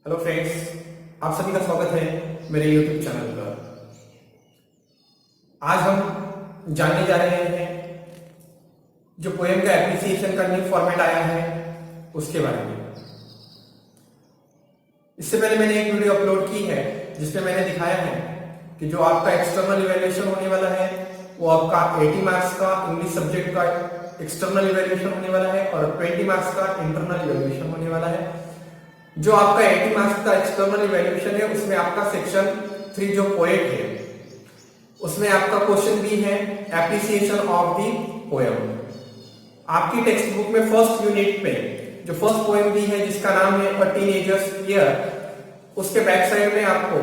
Hello friends, आप सभी का स्वागत है मेरे YouTube चैनल पर। आज हम जानने जा रहे हैं जो पोएम का एप्रिसिएशन का न्यू फॉर्मेट आया है उसके बारे में। इससे पहले मैंने एक वीडियो अपलोड की है जिसमें मैंने दिखाया है कि जो आपका एक्सटर्नल इवैल्यूएशन होने वाला है वो आपका 80 मार्क्स का इंग्लिश सब्जेक्ट का एक्सटर्नल इवैल्यूएशन होने वाला है और 20 मार्क्स का इंटरनल इवैल्यूएशन होने वाला है। जो आपका 80 मार्क्स का एक्सटर्नल इवैल्यूएशन है उसमें आपका सेक्शन 3 जो पोएट है उसमें आपका क्वेश्चन भी है एप्रिसिएशन ऑफ द पोएम। आपकी टेक्स्ट बुक में फर्स्ट यूनिट पे जो फर्स्ट पोएम दी है जिसका नाम है अ टीनेजर्स ईयर, उसके बैक साइड में आपको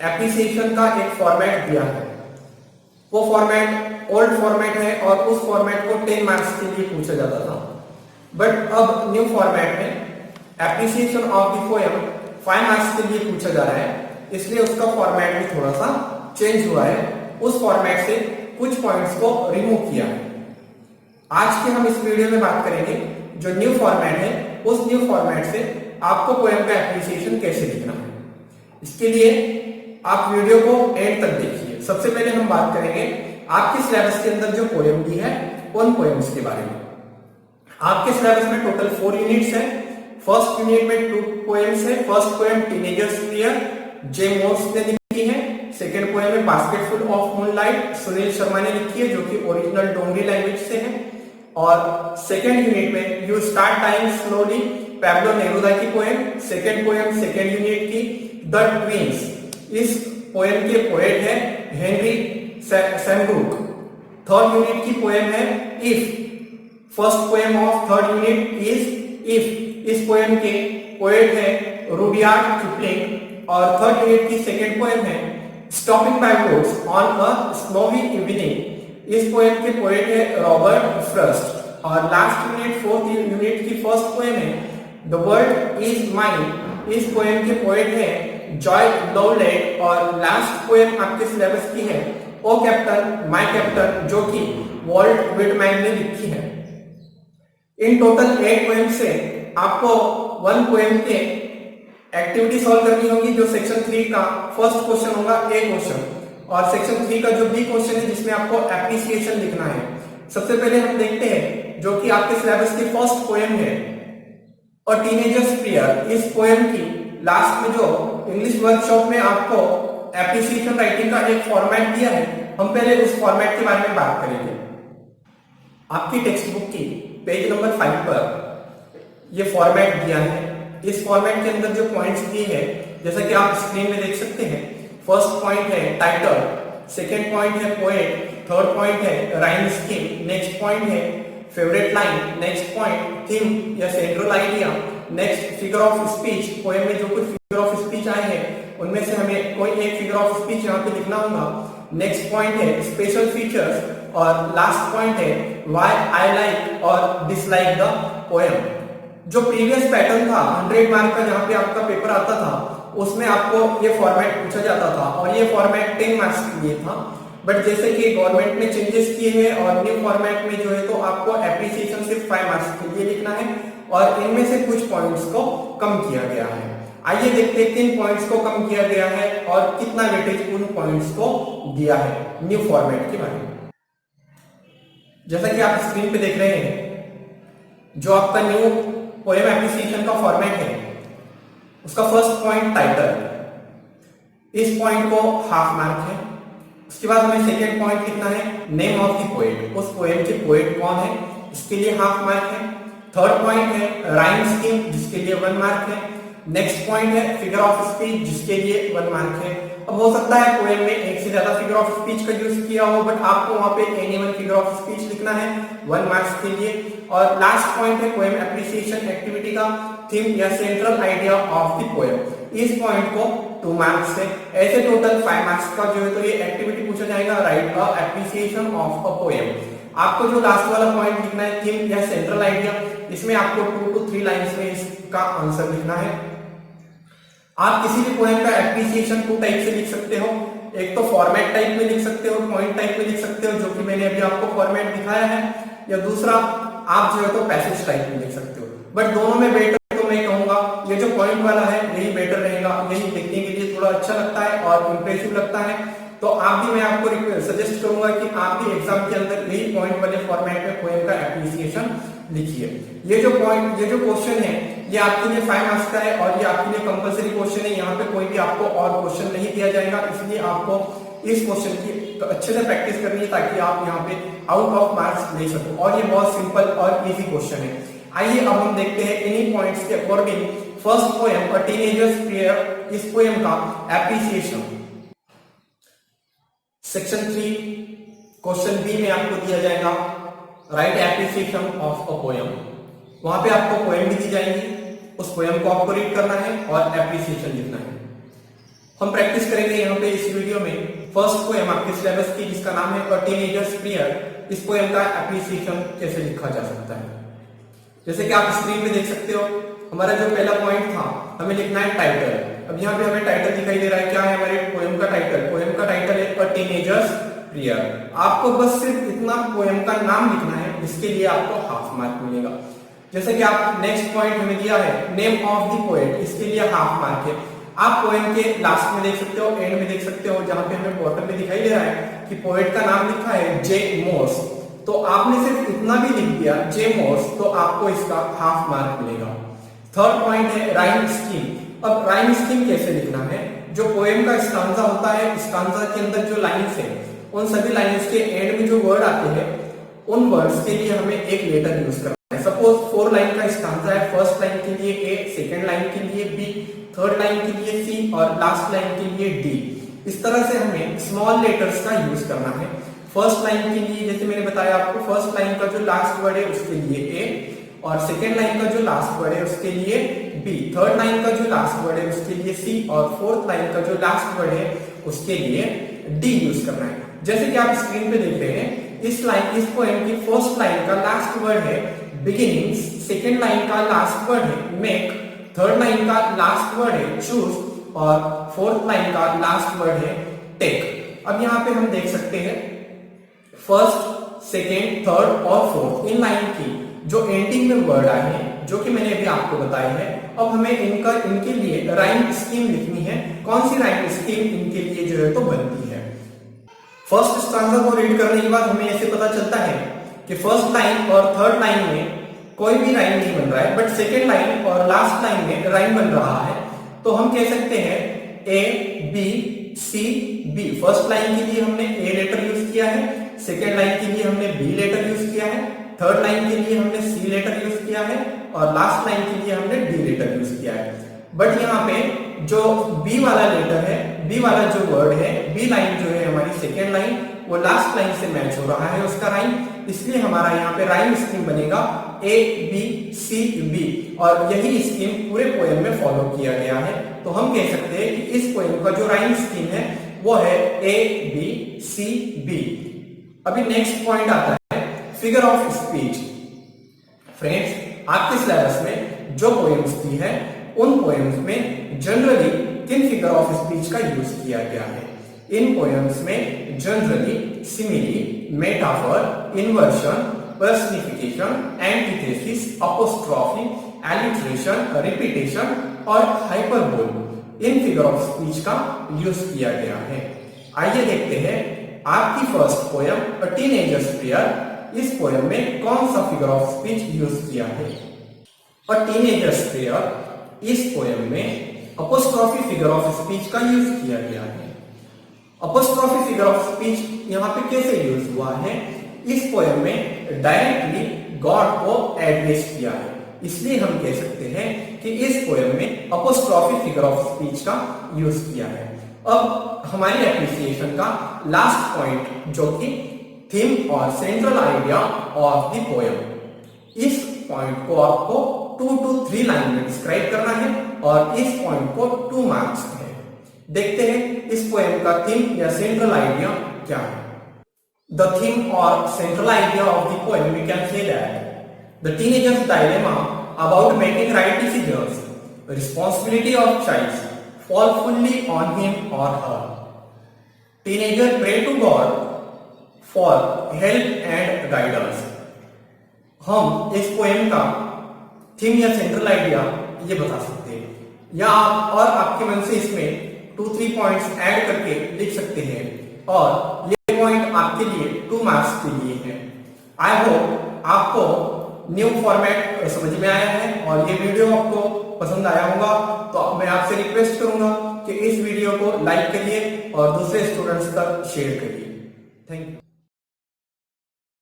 एप्रिसिएशन का एक फॉर्मेट दिया है। वो फॉर्मेट ओल्ड फॉर्मेट है और उस फॉर्मेट को 10 मार्क्स के लिए पूछा जाता था, बट अब न्यू फॉर्मेट में appreciation of the poem 5 marks के लिए पूछा जा रहा है, इसलिए उसका फॉर्मेट भी थोड़ा सा चेंज हुआ है। उस फॉर्मेट से कुछ पॉइंट्स को रिमूव किया है। आज के हम इस वीडियो में बात करेंगे जो न्यू फॉर्मेट है उस न्यू फॉर्मेट से आपको पोएम का एप्रिसिएशन कैसे लिखना है। इसके लिए आप वीडियो को एंड तक देखिए। सबसे पहले हम बात करेंगे आपके सिलेबस के अंदर जो पोएम दी है उन पोएम्स के बारे में। आपके सिलेबस में टोटल 4 यूनिट्स है। फर्स्ट यूनिट में 2 पोएम्स है। फर्स्ट पोएम टीनेजर्स ईयर जे मोर्स ने लिखी है। सेकंड पोएम है बास्केटफुल ऑफ मूनलाइट सुनील शर्मा ने लिखी है जो कि ओरिजिनल डोंगरी लैंग्वेज से है। और सेकंड यूनिट में you start time slowly Pablo Neruda की poem. Second poem second unit की द ट्विंस, इस पोएम के पोएट है हेनरी सैमब्रूक। थर्ड यूनिट की पोएम है if. First poem of third unit is if, इस पोएम के पोएट है रुडयार्ड किपलिंग। और थर्ड यूनिट की सेकंड पोएम है stopping by woods on a snowy evening, इस पोएम के पोएट है रॉबर्ट फ्रस्ट। और लास्ट यूनिट फोर्थ यूनिट की फर्स्ट पोएम है द वर्ल्ड इज माइन, इस पोएम के पोएट है जॉय लोवलेट। और लास्ट पोएम आपके सिलेबस की है ओ कैप्टन माय कैप्टन जो कि वॉल्ट विटमैन ने लिखी है। इन टोटल 8 पोएम से आपको 1 पोएम के एक्टिविटी सॉल्व करनी होगी जो सेक्शन 3 का फर्स्ट क्वेश्चन होगा ए क्वेश्चन, और सेक्शन 3 का जो बी क्वेश्चन है जिसमें आपको एप्रिसिएशन लिखना है। सबसे पहले हम देखते हैं जो कि आपके सिलेबस की फर्स्ट पोएम है अ टीनेजर्स ईयर। इस पोएम की लास्ट में जो इंग्लिश वर्कशॉप में आपको एप्रिसिएशन राइटिंग का एक फॉर्मेट दिया है, हम पहले उस फॉर्मेट के बारे में बात करेंगे। आपकी टेक्स्ट बुक की पेज नंबर 5 पर ये फॉर्मेट दिया है। इस फॉर्मेट के अंदर जो पॉइंट्स दिए हैं जैसा कि आप स्क्रीन में देख सकते हैं, फर्स्ट पॉइंट है टाइटल, सेकंड पॉइंट है पोएट, थर्ड पॉइंट है राइम स्कीम, नेक्स्ट पॉइंट है favourite line, next point theme या central idea, next figure of speech. Poem में जो कुछ फिगर ऑफ स्पीच आए हैं उनमें से हमें कोई एक फिगर ऑफ स्पीच यहाँ पे लिखना होगा। नेक्स्ट पॉइंट है स्पेशल फीचर्स और लास्ट पॉइंट है व्हाई आई लाइक और डिसलाइक द पोएम। जो प्रीवियस पैटर्न था 100 मार्क का जहां पे आपका पेपर आता था उसमें आपको ये फॉर्मेट पूछा जाता था और ये फॉर्मेट 10 मार्क्स के लिए था। बट जैसे कि गवर्नमेंट ने चेंजेस किए हैं और न्यू फॉर्मेट में जो है तो आपको एप्रिसिएशन सिर्फ 5 मार्क्स के लिए लिखना है और इनमें से कुछ पॉइंट्स को कम किया गया है। आइए देखते हैं किन पॉइंट्स को कम किया गया है और कितना वेटेज उन पॉइंट्स को दिया है न्यू फॉर्मेट के बारे में। जैसा कि आप स्क्रीन पे देख रहे हैं जो आपका न्यू पोएम एप्रिसिएशन का फॉर्मेट है उसका फर्स्ट पॉइंट टाइटल, इस पॉइंट को हाफ मार्क है। उसके बाद हमें सेकंड पॉइंट लिखना है नेम ऑफ द पोएट, उस पोएम के पोएट कौन है इसके लिए हाफ मार्क है। थर्ड पॉइंट है राइम स्कीम जिसके लिए 1 मार्क है। नेक्स्ट पॉइंट है फिगर ऑफ स्पीच जिसके लिए 1 मार्क है। अब हो सकता है पोएम में एक से ज्यादा फिगर ऑफ स्पीच का यूज किया हो बट आपको वहां पे any one figure of speech लिखना है 1 मार्क्स के लिए। और लास्ट पॉइंट है पोएम एप्रिसिएशन एक्टिविटी का थीम या central idea of the poem, इस पॉइंट को 2 मार्क्स से। ऐसे टोटल 5 मार्क्स का जो है तो ये एक्टिविटी पूछा जाएगा right a appreciation of a poem. आपको जो लास्ट वाला पॉइंट लिखना है थीम या सेंट्रल आइडिया, इसमें आपको 2 to 3 लाइंस में इसका आंसर लिखना है। आप किसी भी पोएम का एप्रिसिएशन 2 टाइप से लिख सकते हो, एक तो फॉर्मेट टाइप में लिख सकते हो, पॉइंट टाइप में लिख सकते हो जो कि मैंने अभी आपको फॉर्मेट दिखाया है, या दूसरा आप जो है तो पैसेज टाइप में लिख सकते हो। बट दोनों में बेटर तो मैं कहूंगा ये जो पॉइंट वाला है यही बेटर रहेगा, यही देखने के लिए थोड़ा अच्छा लगता है और इंप्रेसिव लगता है। तो आप भी, मैं आपको सजेस्ट करूंगा कि आप भी एग्जाम के अंदर यही पॉइंट वाले फॉर्मेट में पोएम का एप्रिसिएशन लिखिए। ये जो क्वेश्चन है ये आपके लिए 5 मार्क्स का है और ये आपके लिए कंपलसरी क्वेश्चन है। यहाँ पे कोई भी आपको और क्वेश्चन नहीं दिया जाएगा, इसलिए आपको इस क्वेश्चन की तो अच्छे से प्रैक्टिस करनी है ताकि आप यहाँ पे आउट ऑफ मार्क्स ले सको। और ये बहुत सिंपल और इजी क्वेश्चन है। आइए अब हम देखते हैं इन्हीं पॉइंट्स के according first poem a teenager's prayer, इस पोएम का एप्रिसिएशन। सेक्शन 3 क्वेश्चन बी में आपको दिया जाएगा right appreciation of a poem. वहां पे आपको पोएम भी दी जाएगी, उस पोएम को आपको रीड करना है और एप्रिसिएशन लिखना है। हम प्रैक्टिस करेंगे यहाँ पे इस वीडियो में फर्स्ट पोएम आपके सिलेबस की जिसका नाम है अ टीनेजर्स प्रेयर। इस पोएम का एप्रिसिएशन कैसे लिखा जा सकता है। जैसे कि आप स्क्रीन पे देख सकते हो, हमारा जो पहला पॉइंट था हमें लिखना है टाइटल। अब यहाँ पे हमें टाइटल दिखाई दे रहा है, क्या है हमारे पोएम का टाइटल? पोएम का टाइटल है अ टीनेजर्स प्रेयर। आपको बस सिर्फ इतना पोएम का नाम लिखना है, इसके लिए आपको हाफ मार्क मिलेगा। जैसे कि आप नेक्स्ट पॉइंट हमें दिया है नेम ऑफ द पोएट, इसके लिए हाफ मार्क है। आप पोएम के लास्ट में देख सकते हो, एंड में देख सकते हो, जहां पे हमें बॉटम में दिखाई दे रहा है कि पोएट का नाम लिखा है जे मोर्स। तो आपने सिर्फ इतना भी लिख दिया जे मोर्स, तो आपको इसका हाफ मार्क मिलेगा। थर्ड पॉइंट है राइम स्कीम। अब राइम स्कीम कैसे लिखना है? जो पोएम का स्टांजा होता है, स्टांजा के अंदर जो लाइन्स है, उन सभी लाइन्स के एंड में जो वर्ड आते हैं, उन वर्ड्स के लिए हमें एक लेटर यूज करना है। सपोज 4 लाइन का स्टांजा है, फर्स्ट लाइन के लिए ए, सेकेंड लाइन के लिए बी, थर्ड लाइन के लिए सी और लास्ट लाइन के लिए डी। इस तरह से हमें स्मॉल लेटर्स का यूज करना है। फर्स्ट लाइन के लिए जैसे मैंने बताया आपको, फर्स्ट लाइन का जो लास्ट वर्ड है उसके लिए ए, और सेकेंड लाइन का जो लास्ट वर्ड है उसके लिए बी, थर्ड लाइन का जो लास्ट वर्ड है उसके लिए सी और फोर्थ लाइन का जो लास्ट वर्ड है उसके लिए डी यूज करना है। जैसे कि आप स्क्रीन पे देख रहे हैं, इस पोएम की फर्स्ट लाइन का लास्ट वर्ड है बिगिनिंग्स, सेकेंड लाइन का लास्ट वर्ड है मेक, थर्ड लाइन का लास्ट वर्ड है चूज और फोर्थ लाइन का लास्ट वर्ड है टेक। अब यहाँ पे हम देख सकते हैं फर्स्ट, सेकेंड, थर्ड और फोर्थ, इन लाइन की जो एंडिंग में वर्ड आए हैं, जो कि मैंने अभी आपको बताई है, अब हमें इनके लिए राइम स्कीम लिखनी है। कौन सी राइम स्कीम इनके लिए जो है तो बनती है? फर्स्ट स्टांजा को रीड करने के बाद हमें ऐसे पता चलता है कि फर्स्ट लाइन और थर्ड लाइन में कोई भी राइम नहीं बन रहा है, बट सेकेंड लाइन और लास्ट लाइन में राइम बन रहा है। तो हम कह सकते हैं A B C B. First line के लिए हमने ए लेटर यूज किया है, सेकेंड लाइन के लिए हमने बी लेटर यूज किया है, थर्ड लाइन के लिए हमने सी लेटर यूज किया है और लास्ट लाइन के लिए हमने डी लेटर यूज किया है। बट यहाँ पे जो बी वाला लेटर है, बी वाला जो वर्ड है, बी लाइन जो है हमारी सेकेंड लाइन, वो लास्ट लाइन से मैच हो रहा है उसका राइम, इसलिए हमारा यहाँ पे राइम स्कीम बनेगा ए बी सी बी। और यही स्कीम पूरे पोएम में फॉलो किया गया है। तो हम कह सकते हैं कि इस पोएम का जो राइम स्कीम है वो है ए बी सी बी। अभी नेक्स्ट पॉइंट आता है फिगर ऑफ स्पीच। फ्रेंड्स, आपके सिलेबस में जो पोएम्स दी है उन पोएम्स में जनरली किन फिगर ऑफ स्पीच का यूज किया गया है? इन पोएम्स में generally simile, metaphor, inversion, personification, antithesis, apostrophe, alliteration, repetition और हाइपरबोल, इन फिगर ऑफ स्पीच का यूज किया गया है। आइए देखते हैं आपकी first poem a teenager's prayer, इस पोएम में कौन सा फिगर ऑफ स्पीच यूज किया है? अ टीनेजर्स प्रेयर, इस पोएम में अपोस्ट्रोफी फिगर ऑफ स्पीच का यूज किया गया है। अपोस्ट्रोफी फिगर ऑफ स्पीच यहाँ पे कैसे यूज हुआ है? इस पोएम में डायरेक्टली गॉड को एड्रेस किया है, इसलिए हम कह सकते हैं कि इस पोएम में अपोस्ट्रोफी फिगर ऑफ स्पीच का यूज किया है। अब हमारी एप्रिसिएशन का लास्ट पॉइंट, जो कि थीम और central idea of the poem, इस पॉइंट को आपको 2 to 3 लाइन में डिस्क्राइब करना है और इस पॉइंट को 2 मार्क्स है। देखते हैं इस पोएम का थीम या सेंट्रल आइडिया क्या है। The theme or central idea of the poem, we can say that the teenager's dilemma about making right decisions, the responsibility of choice fall fully on him or her. Teenager pray to God for help and guidance. हम इस poem का theme या central idea ये बता सकते हैं, या आप और आपके मन से इसमें 2-3 पॉइंट्स ऐड करके लिख सकते हैं और ये पॉइंट आपके लिए 2 मार्क्स के लिए है। आई होप आपको न्यू फॉर्मेट समझ में आया है और ये वीडियो आपको पसंद आया होगा, तो मैं आपसे रिक्वेस्ट करूंगा कि इस वीडियो को लाइक करिए और दूसरे स्टूडेंट्स तक शेयर करिए। Thank you.